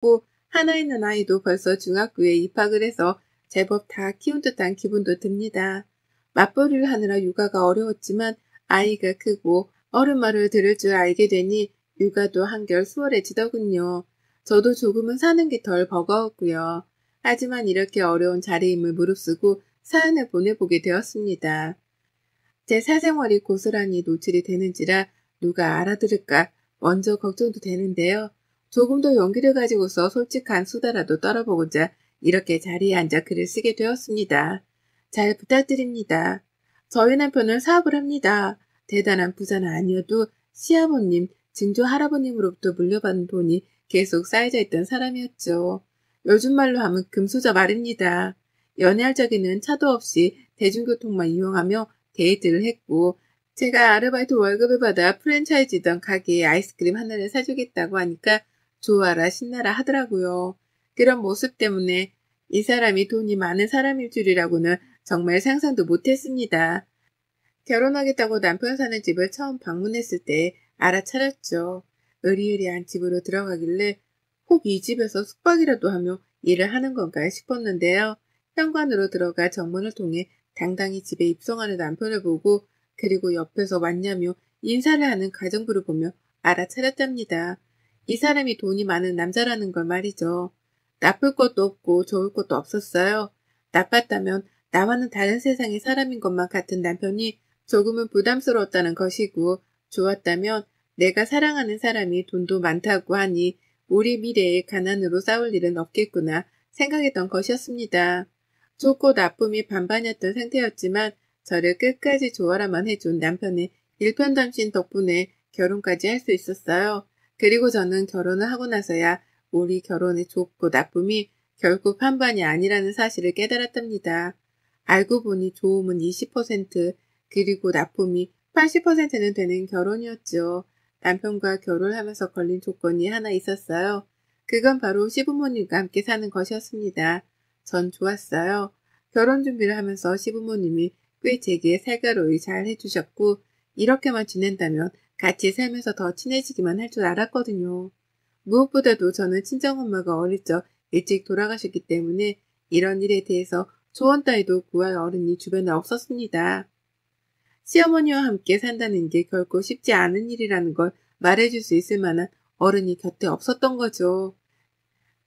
있고 하나 있는 아이도 벌써 중학교에 입학을 해서 제법 다 키운 듯한 기분도 듭니다. 맞벌이를 하느라 육아가 어려웠지만 아이가 크고 어른 말을 들을 줄 알게 되니 육아도 한결 수월해지더군요. 저도 조금은 사는 게 덜 버거웠고요. 하지만 이렇게 어려운 자리임을 무릅쓰고 사연을 보내보게 되었습니다. 제 사생활이 고스란히 노출이 되는지라 누가 알아들을까 먼저 걱정도 되는데요. 조금 더 용기를 가지고서 솔직한 수다라도 떨어보고자 이렇게 자리에 앉아 글을 쓰게 되었습니다. 잘 부탁드립니다. 저희 남편은 사업을 합니다. 대단한 부자는 아니어도 시아버님, 증조 할아버님으로부터 물려받은 돈이 계속 쌓여져 있던 사람이었죠. 요즘 말로 하면 금수저 말입니다. 연애할 적에는 차도 없이 대중교통만 이용하며 데이트를 했고 제가 아르바이트 월급을 받아 프랜차이즈던 가게에 아이스크림 하나를 사주겠다고 하니까 좋아라 신나라 하더라고요. 그런 모습 때문에 이 사람이 돈이 많은 사람일 줄이라고는 정말 상상도 못했습니다. 결혼하겠다고 남편 사는 집을 처음 방문했을 때 알아차렸죠. 으리으리한 집으로 들어가길래 혹 이 집에서 숙박이라도 하며 일을 하는 건가 싶었는데요. 현관으로 들어가 정문을 통해 당당히 집에 입성하는 남편을 보고 그리고 옆에서 왔냐며 인사를 하는 가정부를 보며 알아차렸답니다. 이 사람이 돈이 많은 남자라는 걸 말이죠. 나쁠 것도 없고 좋을 것도 없었어요. 나빴다면 나와는 다른 세상의 사람인 것만 같은 남편이 조금은 부담스러웠다는 것이고 좋았다면 내가 사랑하는 사람이 돈도 많다고 하니 우리 미래에 가난으로 싸울 일은 없겠구나 생각했던 것이었습니다. 좋고 나쁨이 반반이었던 상태였지만 저를 끝까지 좋아라만 해준 남편의 일편단심 덕분에 결혼까지 할 수 있었어요. 그리고 저는 결혼을 하고 나서야 우리 결혼의 좋고 나쁨이 결국 반반이 아니라는 사실을 깨달았답니다. 알고 보니 좋음은 20% 그리고 나쁨이 80%는 되는 결혼이었죠. 남편과 결혼하면서 걸린 조건이 하나 있었어요. 그건 바로 시부모님과 함께 사는 것이었습니다. 전 좋았어요. 결혼 준비를 하면서 시부모님이 꽤 제게 살가로이 잘 해주셨고 이렇게만 지낸다면 같이 살면서 더 친해지기만 할 줄 알았거든요. 무엇보다도 저는 친정엄마가 어릴 적 일찍 돌아가셨기 때문에 이런 일에 대해서 조언 따위도 구할 어른이 주변에 없었습니다. 시어머니와 함께 산다는 게 결코 쉽지 않은 일이라는 걸 말해줄 수 있을 만한 어른이 곁에 없었던 거죠.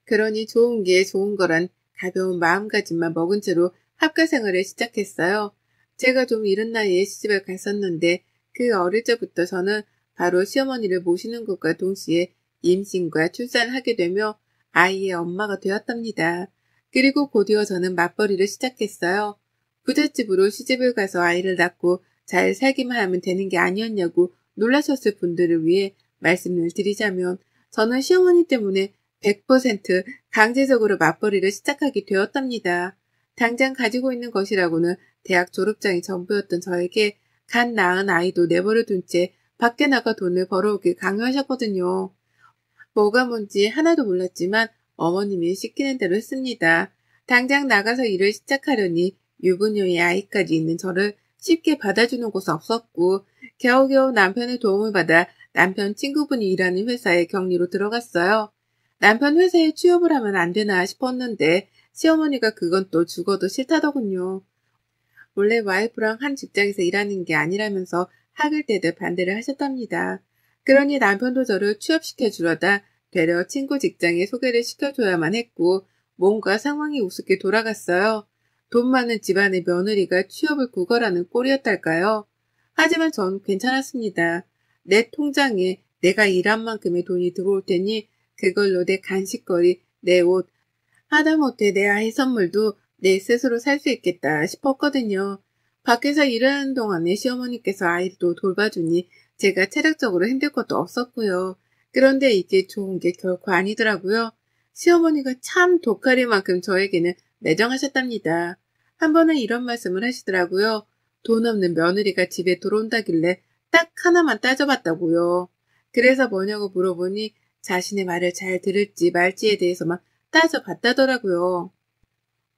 그러니 좋은 게 좋은 거란 가벼운 마음가짐만 먹은 채로 합가 생활을 시작했어요. 제가 좀 이른 나이에 시집을 갔었는데 그 어릴 적부터 저는 바로 시어머니를 모시는 것과 동시에 임신과 출산을 하게 되며 아이의 엄마가 되었답니다. 그리고 곧이어 저는 맞벌이를 시작했어요. 부잣집으로 시집을 가서 아이를 낳고 잘 살기만 하면 되는 게 아니었냐고 놀라셨을 분들을 위해 말씀을 드리자면 저는 시어머니 때문에 100% 강제적으로 맞벌이를 시작하게 되었답니다. 당장 가지고 있는 것이라고는 대학 졸업장이 전부였던 저에게 갓 낳은 아이도 내버려 둔 채 밖에 나가 돈을 벌어오길 강요하셨거든요. 뭐가 뭔지 하나도 몰랐지만 어머님이 시키는 대로 했습니다. 당장 나가서 일을 시작하려니 유부녀의 아이까지 있는 저를 쉽게 받아주는 곳은 없었고 겨우겨우 남편의 도움을 받아 남편 친구분이 일하는 회사에 격리로 들어갔어요. 남편 회사에 취업을 하면 안 되나 싶었는데 시어머니가 그건 또 죽어도 싫다더군요. 원래 와이프랑 한 직장에서 일하는 게 아니라면서 학을 떼듯 반대를 하셨답니다. 그러니 남편도 저를 취업시켜 주려다 되려 친구 직장에 소개를 시켜줘야만 했고 뭔가 상황이 우습게 돌아갔어요. 돈 많은 집안의 며느리가 취업을 구걸하는 꼴이었달까요? 하지만 전 괜찮았습니다. 내 통장에 내가 일한 만큼의 돈이 들어올 테니 그걸로 내 간식거리, 내 옷, 하다못해 내 아이 선물도 내 스스로 살 수 있겠다 싶었거든요. 밖에서 일하는 동안에 시어머니께서 아이를 또 돌봐주니 제가 체력적으로 힘들 것도 없었고요. 그런데 이게 좋은 게 결코 아니더라고요. 시어머니가 참 독하리만큼 저에게는 매정하셨답니다. 한 번은 이런 말씀을 하시더라고요. 돈 없는 며느리가 집에 들어온다길래 딱 하나만 따져봤다고요. 그래서 뭐냐고 물어보니 자신의 말을 잘 들을지 말지에 대해서만 따져봤다더라고요.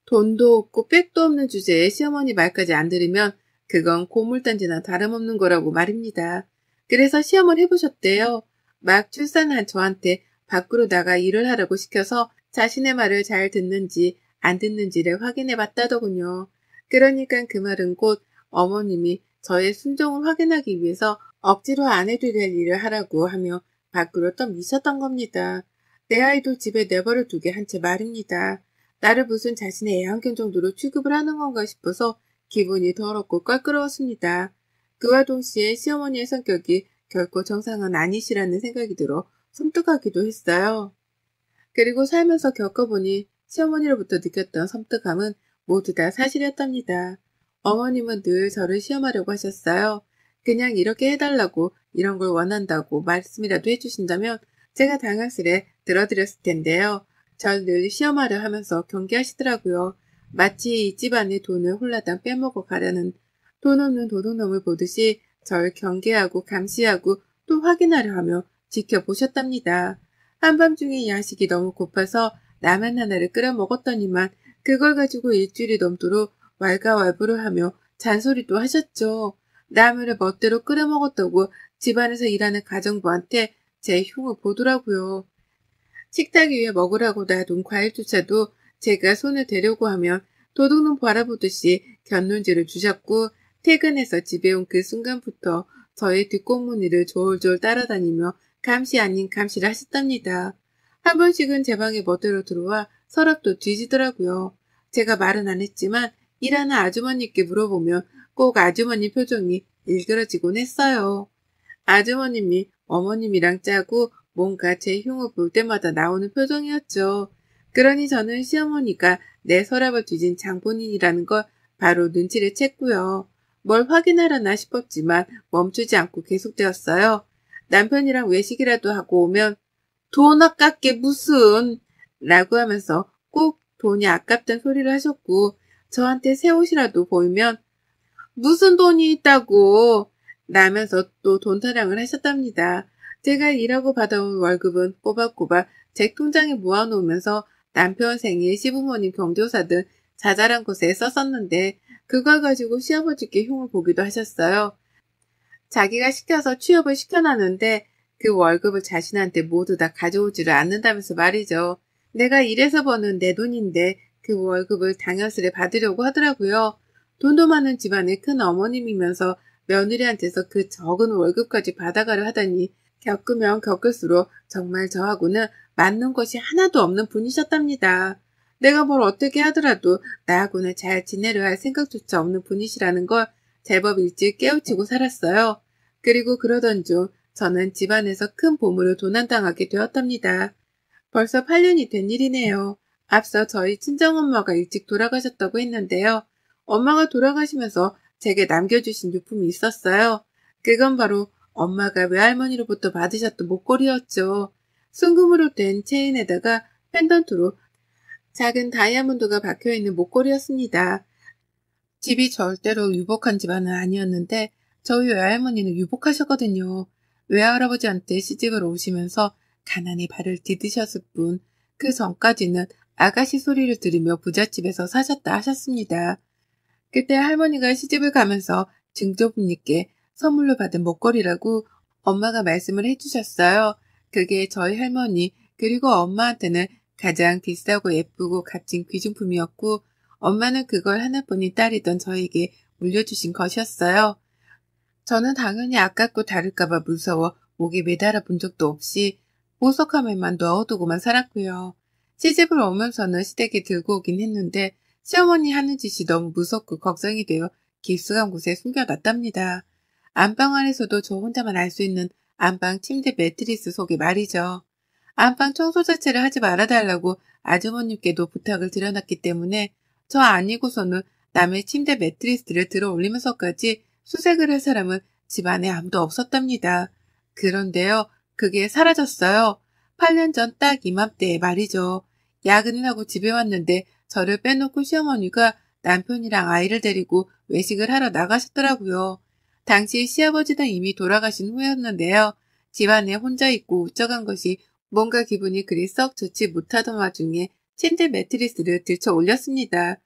돈도 없고 빽도 없는 주제에 시어머니 말까지 안 들으면 그건 고물단지나 다름없는 거라고 말입니다. 그래서 시험을 해보셨대요. 막 출산한 저한테 밖으로 나가 일을 하라고 시켜서 자신의 말을 잘 듣는지 안 듣는지를 확인해 봤다더군요. 그러니까 그 말은 곧 어머님이 저의 순종을 확인하기 위해서 억지로 안 해도 될 일을 하라고 하며 밖으로 떠미셨던 겁니다. 내 아이도 집에 내버려 두게 한 채 말입니다. 나를 무슨 자신의 애완견 정도로 취급을 하는 건가 싶어서 기분이 더럽고 껄끄러웠습니다. 그와 동시에 시어머니의 성격이 결코 정상은 아니시라는 생각이 들어 섬뜩하기도 했어요. 그리고 살면서 겪어보니 시어머니로부터 느꼈던 섬뜩함은 모두 다 사실이었답니다. 어머님은 늘 저를 시험하려고 하셨어요. 그냥 이렇게 해달라고 이런 걸 원한다고 말씀이라도 해주신다면 제가 당황스레 들어드렸을 텐데요. 절 늘 시험하려 하면서 경계하시더라고요. 마치 이 집안의 돈을 홀라당 빼먹어 가려는 돈 없는 도둑놈을 보듯이 절 경계하고 감시하고 또 확인하려 하며 지켜보셨답니다. 한밤중에 야식이 너무 고파서 라면 하나를 끓여 먹었더니만 그걸 가지고 일주일이 넘도록 왈가왈부를 하며 잔소리도 하셨죠. 라면을 멋대로 끓여 먹었다고 집안에서 일하는 가정부한테 제 흉을 보더라고요. 식탁 위에 먹으라고 놔둔 과일조차도 제가 손을 대려고 하면 도둑놈 바라보듯이 곁눈질을 주셨고 퇴근해서 집에 온 그 순간부터 저의 뒷꽁무니를 졸졸 따라다니며 감시 아닌 감시를 하셨답니다. 한 번씩은 제 방에 멋대로 들어와 서랍도 뒤지더라고요. 제가 말은 안 했지만 일하는 아주머니께 물어보면 꼭 아주머니 표정이 일그러지곤 했어요. 아주머님이 어머님이랑 짜고 뭔가 제 흉을 볼 때마다 나오는 표정이었죠. 그러니 저는 시어머니가 내 서랍을 뒤진 장본인이라는 걸 바로 눈치를 챘고요. 뭘 확인하려나 싶었지만 멈추지 않고 계속되었어요. 남편이랑 외식이라도 하고 오면 돈 아깝게 무슨 라고 하면서 꼭 돈이 아깝단 소리를 하셨고 저한테 새 옷이라도 보이면 무슨 돈이 있다고 라면서 또 돈 타령을 하셨답니다. 제가 일하고 받아온 월급은 꼬박꼬박 제 통장에 모아놓으면서 남편 생일, 시부모님 경조사 등 자잘한 곳에 썼었는데 그걸 가지고 시아버지께 흉을 보기도 하셨어요. 자기가 시켜서 취업을 시켜놨는데 그 월급을 자신한테 모두 다 가져오지를 않는다면서 말이죠. 내가 일해서 버는 내 돈인데 그 월급을 당연스레 받으려고 하더라고요. 돈도 많은 집안의 큰 어머님이면서 며느리한테서 그 적은 월급까지 받아가려 하다니 겪으면 겪을수록 정말 저하고는 맞는 것이 하나도 없는 분이셨답니다. 내가 뭘 어떻게 하더라도 나하고는 잘 지내려 할 생각조차 없는 분이시라는 걸 제법 일찍 깨우치고 살았어요. 그리고 그러던 중 저는 집안에서 큰 보물을 도난당하게 되었답니다. 벌써 8년이 된 일이네요. 앞서 저희 친정엄마가 일찍 돌아가셨다고 했는데요. 엄마가 돌아가시면서 제게 남겨주신 유품이 있었어요. 그건 바로 엄마가 외할머니로부터 받으셨던 목걸이였죠. 순금으로 된 체인에다가 펜던트로 작은 다이아몬드가 박혀있는 목걸이였습니다. 집이 절대로 유복한 집안은 아니었는데 저희 외할머니는 유복하셨거든요. 외할아버지한테 시집을 오시면서 가난히 발을 디디셨을 뿐 그 전까지는 아가씨 소리를 들으며 부잣집에서 사셨다 하셨습니다. 그때 할머니가 시집을 가면서 증조부님께 선물로 받은 목걸이라고 엄마가 말씀을 해주셨어요. 그게 저희 할머니 그리고 엄마한테는 가장 비싸고 예쁘고 값진 귀중품이었고 엄마는 그걸 하나뿐인 딸이던 저에게 물려주신 것이었어요. 저는 당연히 아깝고 다를까봐 무서워 목에 매달아 본 적도 없이 보석함에만 넣어두고만 살았고요. 시집을 오면서는 시댁에 들고 오긴 했는데 시어머니 하는 짓이 너무 무섭고 걱정이 되어 깊숙한 곳에 숨겨놨답니다. 안방 안에서도 저 혼자만 알 수 있는 안방 침대 매트리스 속에 말이죠. 안방 청소 자체를 하지 말아달라고 아주머님께도 부탁을 드려놨기 때문에 저 아니고서는 남의 침대 매트리스를 들어 올리면서까지 수색을 할 사람은 집안에 아무도 없었답니다. 그런데요, 그게 사라졌어요. 8년 전 딱 이맘때에 말이죠. 야근을 하고 집에 왔는데 저를 빼놓고 시어머니가 남편이랑 아이를 데리고 외식을 하러 나가셨더라고요. 당시 시아버지는 이미 돌아가신 후였는데요. 집안에 혼자 있고 우쩍한 것이 뭔가 기분이 그리 썩 좋지 못하던 와중에 침대 매트리스를 들쳐 올렸습니다.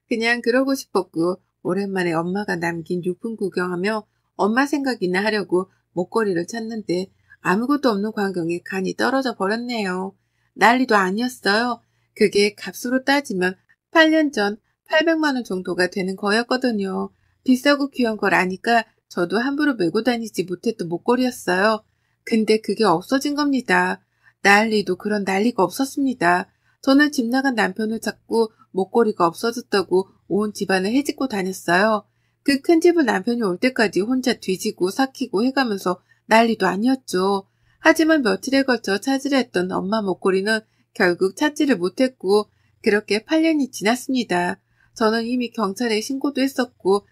그냥 그러고 싶었고 오랜만에 엄마가 남긴 유품 구경하며 엄마 생각이나 하려고 목걸이를 찾는데 아무것도 없는 광경에 간이 떨어져 버렸네요. 난리도 아니었어요. 그게 값으로 따지면 8년 전 800만 원 정도가 되는 거였거든요. 비싸고 귀한 걸 아니까 저도 함부로 메고 다니지 못했던 목걸이였어요. 근데 그게 없어진 겁니다. 난리도 그런 난리가 없었습니다. 저는 집 나간 남편을 찾고 목걸이가 없어졌다고 온 집안을 헤집고 다녔어요. 그 큰 집을 남편이 올 때까지 혼자 뒤지고 삭히고 해가면서 난리도 아니었죠. 하지만 며칠에 걸쳐 찾으려 했던 엄마 목걸이는 결국 찾지를 못했고 그렇게 8년이 지났습니다. 저는 이미 경찰에 신고도 했었고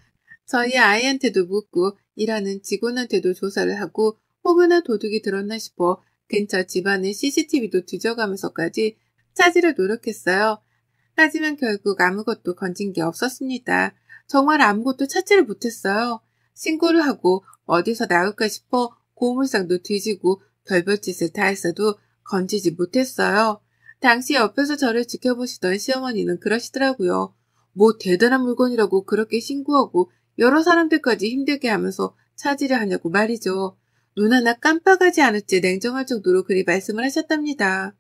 저희 아이한테도 묻고 일하는 직원한테도 조사를 하고 혹여나 도둑이 들었나 싶어 근처 집안의 CCTV도 뒤져가면서까지 찾으려 노력했어요. 하지만 결국 아무것도 건진 게 없었습니다. 정말 아무것도 찾지를 못했어요. 신고를 하고 어디서 나올까 싶어 고물상도 뒤지고 별별 짓을 다 했어도 건지지 못했어요. 당시 옆에서 저를 지켜보시던 시어머니는 그러시더라고요. 뭐 대단한 물건이라고 그렇게 신고하고 여러 사람들까지 힘들게 하면서 찾으려 하냐고 말이죠. 눈 하나 깜빡하지 않을지 냉정할 정도로 그리 말씀을 하셨답니다.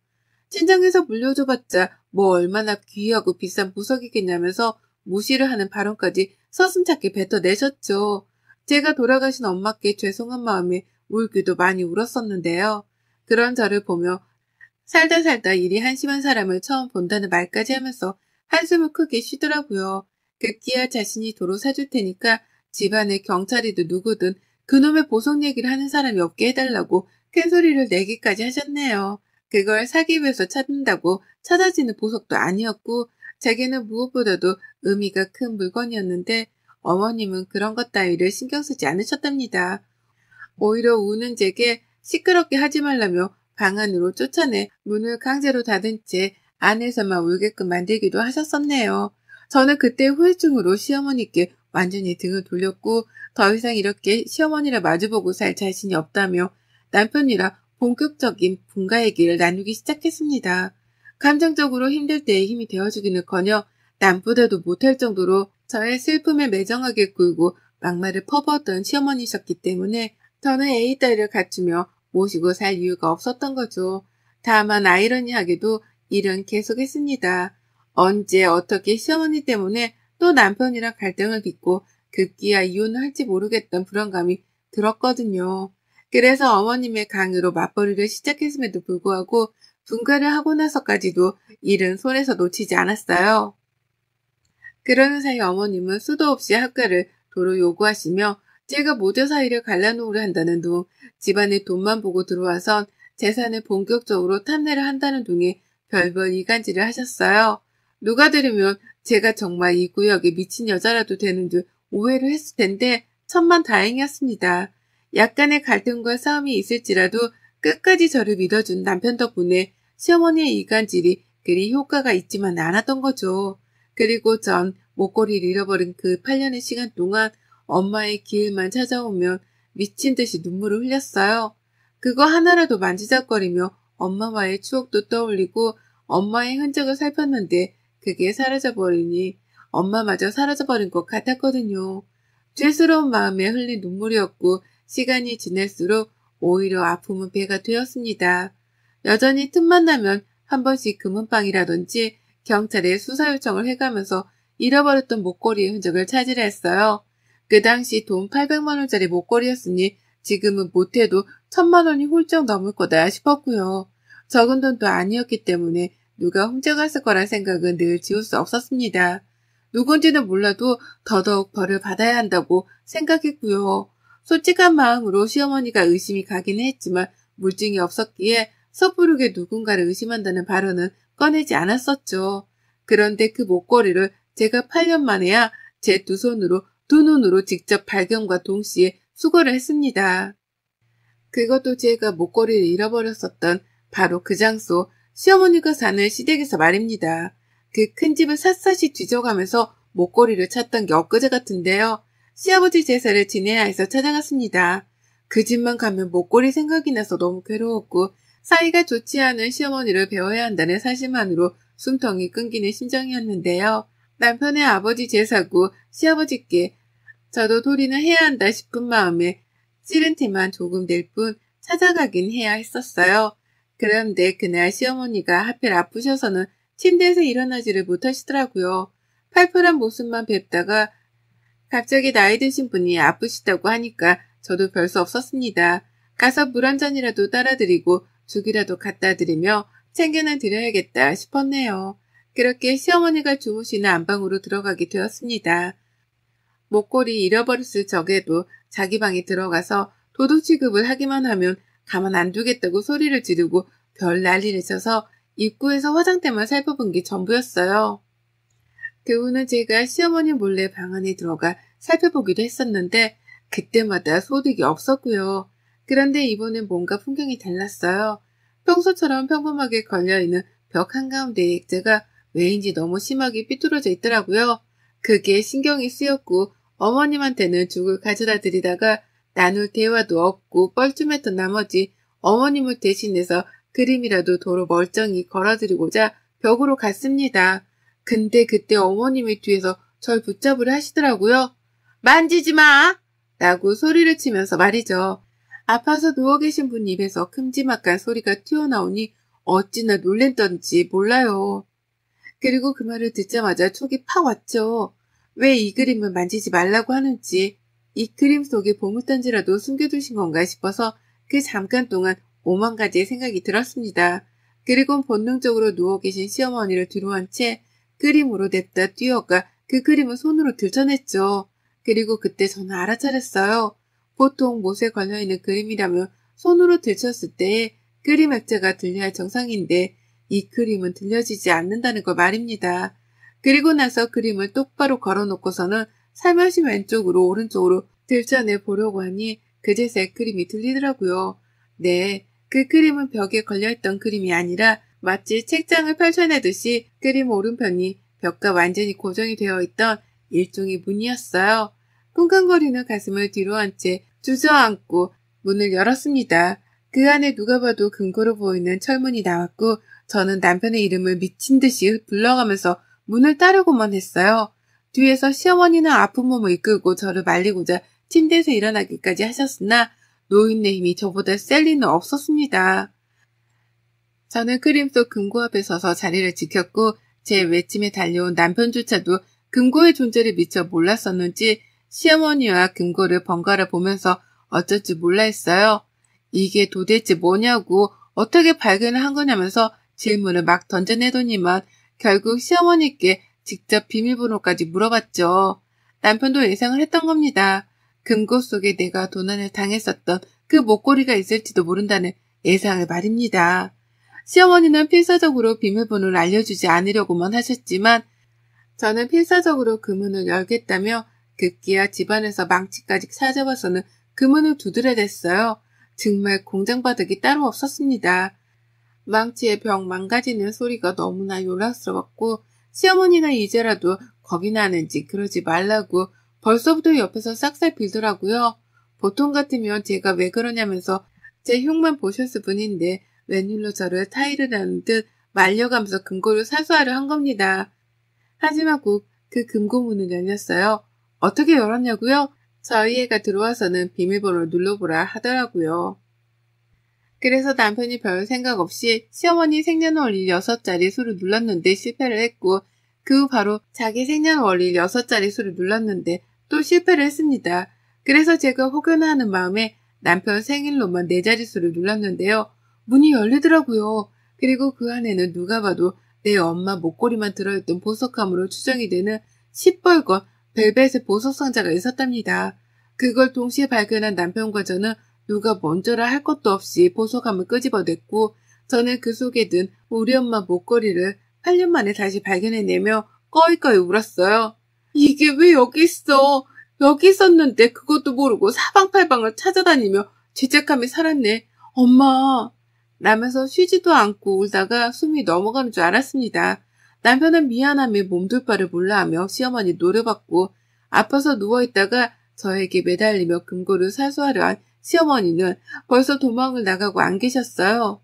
친정에서 물려줘봤자 뭐 얼마나 귀하고 비싼 보석이겠냐면서 무시를 하는 발언까지 서슴찮게 뱉어내셨죠. 제가 돌아가신 엄마께 죄송한 마음에 울기도 많이 울었었는데요. 그런 저를 보며 살다 살다 일이 한심한 사람을 처음 본다는 말까지 하면서 한숨을 크게 쉬더라고요. 급기야 자신이 도로 사줄 테니까 집안에 경찰이든 누구든 그놈의 보석 얘기를 하는 사람이 없게 해달라고 큰 소리를 내기까지 하셨네요. 그걸 사기 위해서 찾는다고 찾아지는 보석도 아니었고 제게는 무엇보다도 의미가 큰 물건이었는데 어머님은 그런 것 따위를 신경 쓰지 않으셨답니다. 오히려 우는 제게 시끄럽게 하지 말라며 방 안으로 쫓아내 문을 강제로 닫은 채 안에서만 울게끔 만들기도 하셨었네요. 저는 그때 후유증으로 시어머니께 완전히 등을 돌렸고 더 이상 이렇게 시어머니를 마주보고 살 자신이 없다며 남편이랑 본격적인 분가 얘기를 나누기 시작했습니다. 감정적으로 힘들 때의 힘이 되어주기는커녕 남보다도 못할 정도로 저의 슬픔에 매정하게 굴고 막말을 퍼부었던 시어머니셨기 때문에 저는 A딸을 갖추며 모시고 살 이유가 없었던 거죠. 다만 아이러니하게도 일은 계속했습니다. 언제 어떻게 시어머니 때문에 또 남편이랑 갈등을 빚고 급기야 이혼을 할지 모르겠던 불안감이 들었거든요. 그래서 어머님의 강요로 맞벌이를 시작했음에도 불구하고 분가를 하고 나서까지도 일은 손에서 놓치지 않았어요. 그러는 사이 어머님은 수도 없이 학가를 도로 요구하시며 제가 모자 사이를 갈라놓으려 한다는 둥, 집안에 돈만 보고 들어와선 재산을 본격적으로 탐내를 한다는 둥에 별별 이간질을 하셨어요. 누가 들으면 제가 정말 이 구역에 미친 여자라도 되는 줄 오해를 했을 텐데 천만 다행이었습니다. 약간의 갈등과 싸움이 있을지라도 끝까지 저를 믿어준 남편 덕분에 시어머니의 이간질이 그리 효과가 있지만 않았던 거죠. 그리고 전 목걸이를 잃어버린 그 8년의 시간 동안 엄마의 기일만 찾아오면 미친 듯이 눈물을 흘렸어요. 그거 하나라도 만지작거리며 엄마와의 추억도 떠올리고 엄마의 흔적을 살폈는데 그게 사라져버리니 엄마마저 사라져버린 것 같았거든요. 죄스러운 마음에 흘린 눈물이었고 시간이 지날수록 오히려 아픔은 배가 되었습니다. 여전히 틈만 나면 한 번씩 금은방이라든지 경찰에 수사 요청을 해가면서 잃어버렸던 목걸이의 흔적을 찾으려 했어요. 그 당시 돈 800만 원짜리 목걸이였으니 지금은 못해도 1000만 원이 훌쩍 넘을 거다 싶었고요. 적은 돈도 아니었기 때문에 누가 훔쳐갔을 거란 생각은 늘 지울 수 없었습니다. 누군지는 몰라도 더더욱 벌을 받아야 한다고 생각했고요. 솔직한 마음으로 시어머니가 의심이 가기는 했지만 물증이 없었기에 섣부르게 누군가를 의심한다는 발언은 꺼내지 않았었죠. 그런데 그 목걸이를 제가 8년 만에야 제 두 눈으로 직접 발견과 동시에 수거를 했습니다. 그것도 제가 목걸이를 잃어버렸었던 바로 그 장소, 시어머니가 사는 시댁에서 말입니다. 그 큰 집을 샅샅이 뒤져가면서 목걸이를 찾던 게 엊그제 같은데요. 시아버지 제사를 지내야 해서 찾아갔습니다. 그 집만 가면 목걸이 생각이 나서 너무 괴로웠고 사이가 좋지 않은 시어머니를 배워야 한다는 사실만으로 숨통이 끊기는 심정이었는데요. 남편의 아버지 제사고 시아버지께 저도 도리는 해야 한다 싶은 마음에 싫은 티만 조금 낼 뿐 찾아가긴 해야 했었어요. 그런데 그날 시어머니가 하필 아프셔서는 침대에서 일어나지를 못하시더라고요. 팔팔한 모습만 뵙다가 갑자기 나이 드신 분이 아프시다고 하니까 저도 별 수 없었습니다. 가서 물 한 잔이라도 따라드리고 죽이라도 갖다 드리며 챙겨는 드려야겠다 싶었네요. 그렇게 시어머니가 주무시는 안방으로 들어가게 되었습니다. 목걸이 잃어버렸을 적에도 자기 방에 들어가서 도둑 취급을 하기만 하면 가만 안 두겠다고 소리를 지르고 별 난리를 쳐서 입구에서 화장대만 살펴본 게 전부였어요. 그 후는 제가 시어머니 몰래 방 안에 들어가 살펴보기도 했었는데 그때마다 소득이 없었고요. 그런데 이번엔 뭔가 풍경이 달랐어요. 평소처럼 평범하게 걸려있는 벽 한가운데의 액자가 왜인지 너무 심하게 삐뚤어져 있더라고요. 그게 신경이 쓰였고 어머님한테는 죽을 가져다 드리다가 나눌 대화도 없고 뻘쭘했던 나머지 어머님을 대신해서 그림이라도 도로 멀쩡히 걸어드리고자 벽으로 갔습니다. 근데 그때 어머님이 뒤에서 절 붙잡으려 하시더라고요. 만지지 마! 라고 소리를 치면서 말이죠. 아파서 누워 계신 분 입에서 큼지막한 소리가 튀어나오니 어찌나 놀랬던지 몰라요. 그리고 그 말을 듣자마자 촉이 팍 왔죠. 왜 이 그림을 만지지 말라고 하는지, 이 그림 속에 보물단지라도 숨겨두신 건가 싶어서 그 잠깐 동안 오만 가지의 생각이 들었습니다. 그리고 본능적으로 누워 계신 시어머니를 뒤로한 채 그림으로 냅다 뛰어가 그 그림을 손으로 들춰냈죠. 그리고 그때 저는 알아차렸어요. 보통 못에 걸려있는 그림이라면 손으로 들쳤을 때에 그림 액자가 들려야 정상인데 이 그림은 들려지지 않는다는 걸 말입니다. 그리고 나서 그림을 똑바로 걸어놓고서는 살며시 왼쪽으로 오른쪽으로 들춰내 보려고 하니 그제서야 그림이 들리더라고요. 네, 그 그림은 벽에 걸려있던 그림이 아니라 마치 책장을 펼쳐내듯이 그림 오른편이 벽과 완전히 고정이 되어 있던 일종의 문이었어요. 쿵쾅거리는 가슴을 뒤로 한 채 주저앉고 문을 열었습니다. 그 안에 누가 봐도 금고로 보이는 철문이 나왔고 저는 남편의 이름을 미친 듯이 불러가면서 문을 따르고만 했어요. 뒤에서 시어머니는 아픈 몸을 이끌고 저를 말리고자 침대에서 일어나기까지 하셨으나 노인네 힘이 저보다 셀 리는 없었습니다. 저는 그림 속 금고 앞에 서서 자리를 지켰고 제 외침에 달려온 남편조차도 금고의 존재를 미처 몰랐었는지 시어머니와 금고를 번갈아 보면서 어쩔 줄 몰라 했어요. 이게 도대체 뭐냐고 어떻게 발견을 한 거냐면서 질문을 막 던져내더니만 결국 시어머니께 직접 비밀번호까지 물어봤죠. 남편도 예상을 했던 겁니다. 금고 속에 내가 도난을 당했었던 그 목걸이가 있을지도 모른다는 예상을 말입니다. 시어머니는 필사적으로 비밀번호를 알려주지 않으려고만 하셨지만 저는 필사적으로 그 문을 열겠다며 급기야 집안에서 망치까지 찾아봐서는 그 문을 두드려댔어요. 정말 공장바닥이 따로 없었습니다. 망치의 벽 망가지는 소리가 너무나 요란스러웠고 시어머니는 이제라도 겁이 나는지 그러지 말라고 벌써부터 옆에서 싹싹 빌더라고요. 보통 같으면 제가 왜 그러냐면서 제 흉만 보셨을 뿐인데 웬일로 저를 타이르라는 듯 말려가면서 금고를 사수하려 한 겁니다. 하지만 곧 그 금고문은 열렸어요. 어떻게 열었냐고요? 저희 애가 들어와서는 비밀번호를 눌러보라 하더라고요. 그래서 남편이 별 생각 없이 시어머니 생년월일 6자리 수를 눌렀는데 실패를 했고 그 후 바로 자기 생년월일 6자리 수를 눌렀는데 또 실패를 했습니다. 그래서 제가 혹여나하는 마음에 남편 생일로만 4자릿수를 눌렀는데요. 문이 열리더라고요. 그리고 그 안에는 누가 봐도 내 엄마 목걸이만 들어있던 보석함으로 추정이 되는 시뻘건 벨벳의 보석 상자가 있었답니다. 그걸 동시에 발견한 남편과 저는 누가 먼저라 할 것도 없이 보석함을 끄집어냈고 저는 그 속에 든 우리 엄마 목걸이를 8년 만에 다시 발견해내며 꺼이꺼이 울었어요. 이게 왜 여기 있어? 여기 있었는데 그것도 모르고 사방팔방을 찾아다니며 죄책감이 살았네. 엄마! 라면서 쉬지도 않고 울다가 숨이 넘어가는 줄 알았습니다. 남편은 미안함에 몸둘 바를 몰라하며 시어머니 노려봤고 아파서 누워있다가 저에게 매달리며 금고를 사수하려 한 시어머니는 벌써 도망을 나가고 안 계셨어요.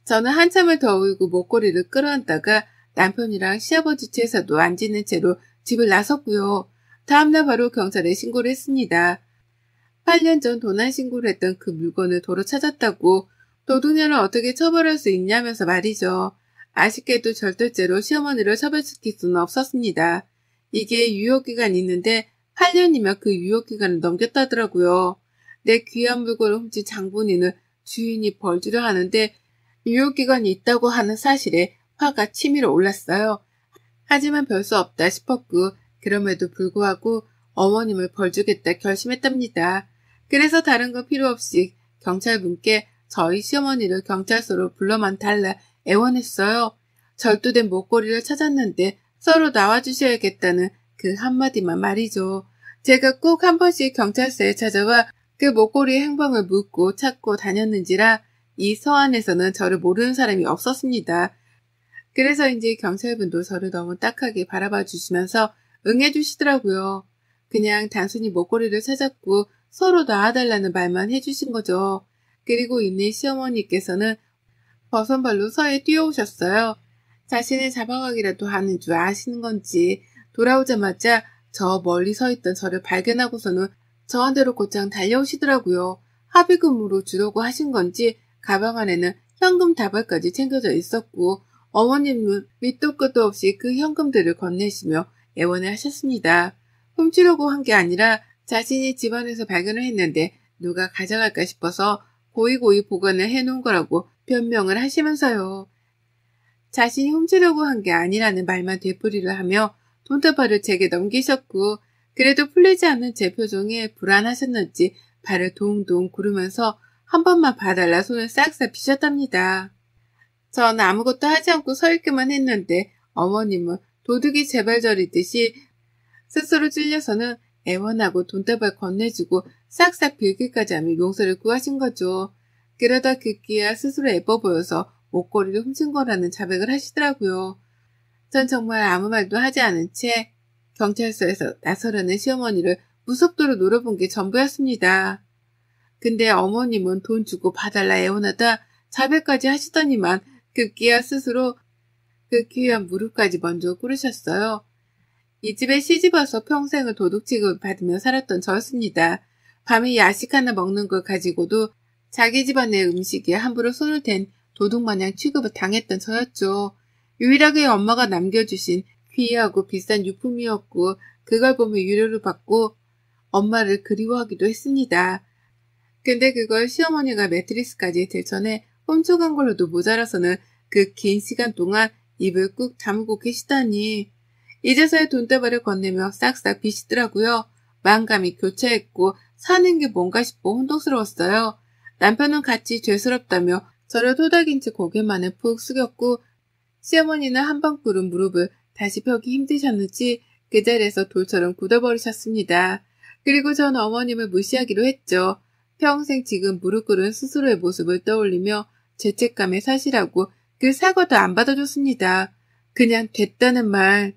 저는 한참을 더 울고 목걸이를 끌어안다가 남편이랑 시아버지 제사도 안 지는 채로 집을 나섰고요. 다음날 바로 경찰에 신고를 했습니다. 8년 전 도난 신고를 했던 그 물건을 도로 찾았다고 도둑년을 어떻게 처벌할 수 있냐면서 말이죠. 아쉽게도 절대죄로 시어머니를 처벌시킬 수는 없었습니다. 이게 유효기간이 있는데 8년이면 그 유효기간을 넘겼다더라고요. 내 귀한 물건을 훔친 장본인을 주인이 벌주려 하는데 유효기간이 있다고 하는 사실에 화가 치밀어 올랐어요. 하지만 별 수 없다 싶었고 그럼에도 불구하고 어머님을 벌주겠다 결심했답니다. 그래서 다른 거 필요 없이 경찰분께 저희 시어머니를 경찰서로 불러만 달라 애원했어요. 절도된 목걸이를 찾았는데 서로 나와주셔야겠다는 그 한마디만 말이죠. 제가 꼭 한 번씩 경찰서에 찾아와 그 목걸이의 행방을 묻고 찾고 다녔는지라 이 서안에서는 저를 모르는 사람이 없었습니다. 그래서인지 경찰분도 저를 너무 딱하게 바라봐 주시면서 응해주시더라고요. 그냥 단순히 목걸이를 찾았고 서로 놔달라는 말만 해주신 거죠. 그리고 이내 시어머니께서는 버선발로 서에 뛰어오셨어요. 자신을 잡아가기라도 하는 줄 아시는 건지 돌아오자마자 저 멀리 서 있던 저를 발견하고서는 저한테로 곧장 달려오시더라고요. 합의금으로 주려고 하신 건지 가방 안에는 현금 다발까지 챙겨져 있었고 어머님은 밑도 끝도 없이 그 현금들을 건네시며 애원을 하셨습니다. 훔치려고 한 게 아니라 자신이 집안에서 발견을 했는데 누가 가져갈까 싶어서 고이고이 보관을 해놓은 거라고 변명을 하시면서요. 자신이 훔치려고 한 게 아니라는 말만 되풀이를 하며 돈다발을 제게 넘기셨고 그래도 풀리지 않는 제 표정에 불안하셨는지 발을 동동 구르면서 한 번만 봐달라 손을 싹싹 비셨답니다. 전 아무것도 하지 않고 서 있기만 했는데 어머님은 도둑이 제발 저리듯이 스스로 찔려서는 애원하고 돈다발 건네주고 싹싹 빌기까지 하며 용서를 구하신 거죠. 그러다 그끼야 스스로 예뻐 보여서 목걸이를 훔친 거라는 자백을 하시더라고요. 전 정말 아무 말도 하지 않은 채 경찰서에서 나서려는 시어머니를 무섭도록 노려본 게 전부였습니다. 근데 어머님은 돈 주고 봐달라 애원하다 자백까지 하시더니만 그끼야 스스로 그 귀한 무릎까지 먼저 꿇으셨어요. 이 집에 시집와서 평생을 도둑 취급을 받으며 살았던 저였습니다. 밤에 야식 하나 먹는 걸 가지고도 자기 집안의 음식에 함부로 손을 댄 도둑마냥 취급을 당했던 저였죠. 유일하게 엄마가 남겨주신 귀하고 비싼 유품이었고 그걸 보며 유료를 받고 엄마를 그리워하기도 했습니다. 근데 그걸 시어머니가 매트리스까지 들춰내 훔쳐간 걸로도 모자라서는 그 긴 시간 동안 입을 꾹 다물고 계시다니. 이제서야 돈다발을 건네며 싹싹 비시더라고요. 마음감이 교차했고 사는 게 뭔가 싶어 혼동스러웠어요. 남편은 같이 죄스럽다며 저를 토닥인 채 고개만을 푹 숙였고 시어머니는 한 번 꿇은 무릎을 다시 펴기 힘드셨는지 그 자리에서 돌처럼 굳어버리셨습니다. 그리고 전 어머님을 무시하기로 했죠. 평생 지금 무릎 꿇은 스스로의 모습을 떠올리며 죄책감에 사실하고 그 사과도 안 받아줬습니다. 그냥 됐다는 말.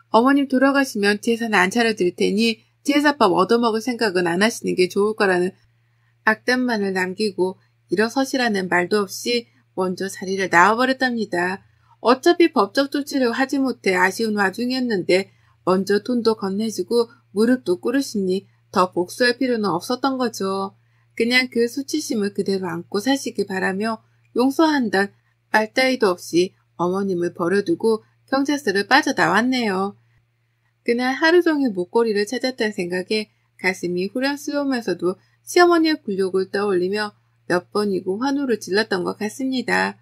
어머님 돌아가시면 제사는 안 차려드릴 테니 제사밥 얻어먹을 생각은 안 하시는 게 좋을 거라는 악담만을 남기고 일어서시라는 말도 없이 먼저 자리를 나와버렸답니다. 어차피 법적 조치를 하지 못해 아쉬운 와중이었는데 먼저 돈도 건네주고 무릎도 꿇으시니 더 복수할 필요는 없었던 거죠. 그냥 그 수치심을 그대로 안고 사시길 바라며 용서한단 말 따위도 없이 어머님을 버려두고 경찰서를 빠져나왔네요. 그날 하루 종일 목걸이를 찾았다는 생각에 가슴이 후련스러우면서도 시어머니의 굴욕을 떠올리며 몇 번이고 환호를 질렀던 것 같습니다.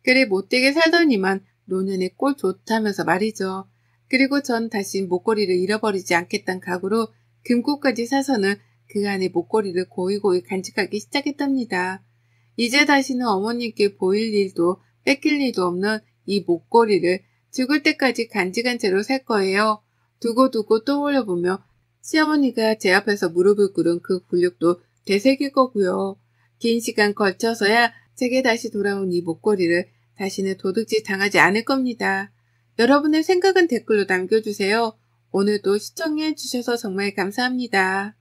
그래 못되게 살더니만 노년에 꼴 좋다면서 말이죠. 그리고 전 다시 목걸이를 잃어버리지 않겠다는 각오로 금고까지 사서는 그 안에 목걸이를 고이고이 간직하기 시작했답니다. 이제 다시는 어머님께 보일 일도 뺏길 일도 없는 이 목걸이를 죽을 때까지 간직한 채로 살 거예요. 두고두고 떠올려보며 시어머니가 제 앞에서 무릎을 꿇은 그 굴욕도 되새길 거고요. 긴 시간 걸쳐서야 제게 다시 돌아온 이 목걸이를 다시는 도둑질 당하지 않을 겁니다. 여러분의 생각은 댓글로 남겨주세요. 오늘도 시청해주셔서 정말 감사합니다.